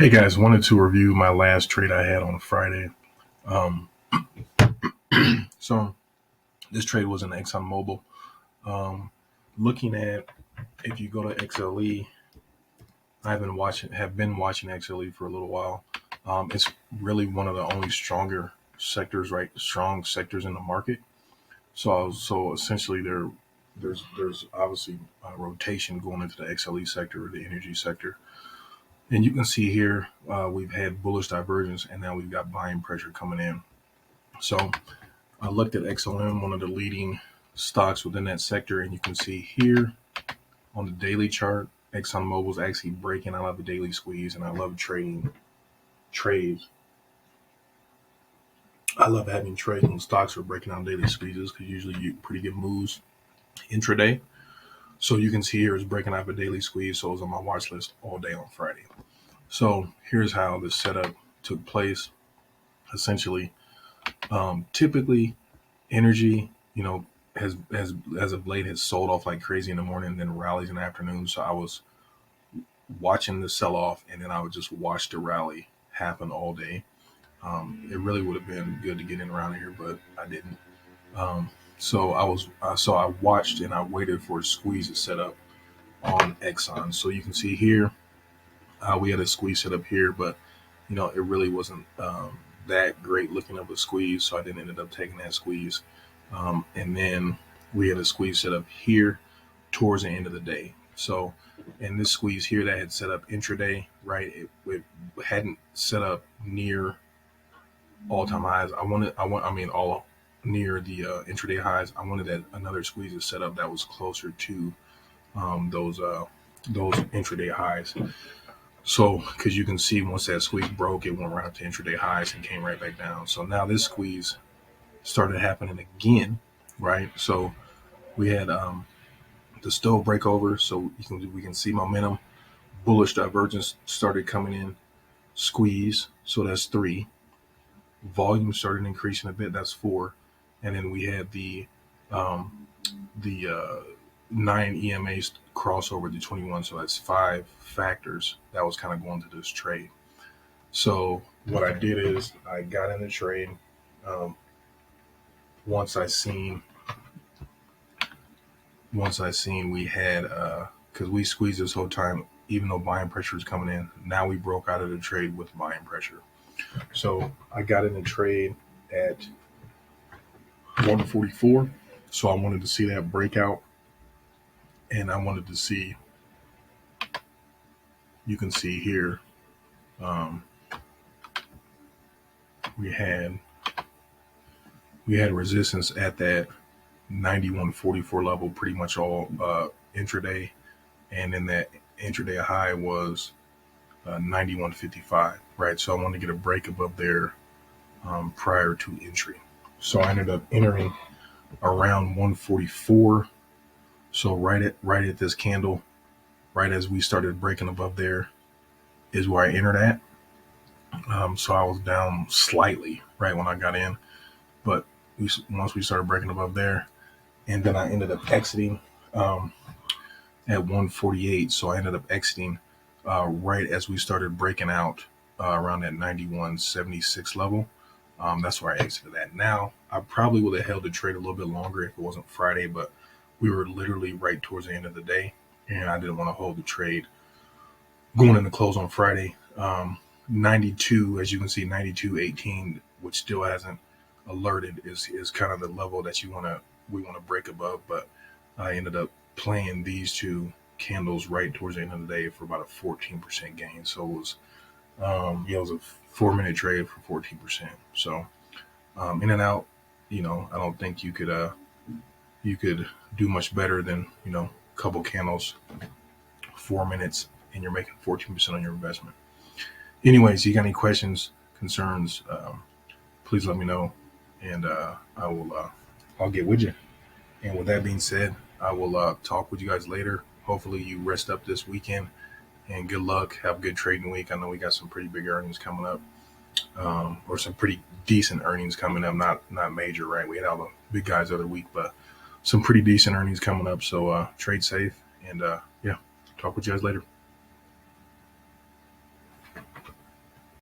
Hey guys, wanted to review my last trade I had on Friday. Um, so this trade was in ExxonMobil. Um, Looking at if you go to XLE, have been watching XLE for a little while. It's really one of the only strong sectors in the market. So essentially there's obviously a rotation going into the XLE sector or the energy sector. And you can see here we've had bullish divergence, and now we've got buying pressure coming in. So I looked at XLM, one of the leading stocks within that sector, and you can see here on the daily chart, ExxonMobil is actually breaking out of the daily squeeze, and I love trading trades. I love having trades when stocks are breaking out daily squeezes because usually you pretty good moves intraday. So you can see here it's breaking out of a daily squeeze, so it was on my watch list all day on Friday. So here's how this setup took place. Essentially, typically energy, has as of late has sold off like crazy in the morning and then rallies in the afternoon. So I was watching the sell off and then I would just watch the rally happen all day. It really would have been good to get in around here, but I didn't. So I watched and I waited for a squeeze to set up on Exxon. So you can see here we had a squeeze set up here, but it really wasn't that great looking of a squeeze, so I didn't end up taking that squeeze. And then we had a squeeze set up here towards the end of the day. So, and this squeeze here that had set up intraday, right? It hadn't set up near all-time highs. I mean, all near the intraday highs. I wanted that another squeeze to set up that was closer to those intraday highs. So, because you can see once that squeeze broke, it went right up to intraday highs and came right back down. So now this squeeze started happening again, right? So we had the stove breakover, so we can see momentum, bullish divergence started coming in, squeeze, so that's 3. Volume started increasing a bit, that's 4, and then we had the 9 EMAs crossover to 21, so that's 5 factors that was kind of going to this trade. So what I did is I got in the trade um, once I seen we had because we squeezed this whole time, even though buying pressure was coming in. Now we broke out of the trade with buying pressure. So I got in the trade at 144. So I wanted to see that breakout, and I wanted to see. You can see here um, we had resistance at that 91.44 level pretty much all intraday, and then that intraday high was 91.55, right? So I wanted to get a break above there prior to entry. So I ended up entering around 144. So right at this candle, right as we started breaking above there, is where I entered at. So I was down slightly right when I got in, but once we started breaking above there, and then I ended up exiting at 148. So I ended up exiting right as we started breaking out around that 91.76 level. That's where I exited at. Now, I probably would have held the trade a little bit longer if it wasn't Friday, but we were literally right towards the end of the day, and I didn't want to hold the trade going into close on Friday. 92, as you can see, 92.18, which still hasn't alerted, is kind of the level that we want to break above. But I ended up playing these two candles right towards the end of the day for about a 14% gain. So it was it was a 4-minute trade for 14%. So in and out, I don't think you could do much better than a couple candles, 4 minutes, and you're making 14% on your investment. Anyways, you got any questions, concerns, please let me know, and I'll get with you. And with that being said, I will talk with you guys later. Hopefully you rest up this weekend, and good luck. Have a good trading week. I know we got some pretty big earnings coming up, or some pretty decent earnings coming up. Not major, right? We had all the big guys the other week, but some pretty decent earnings coming up. So trade safe, and yeah, talk with you guys later.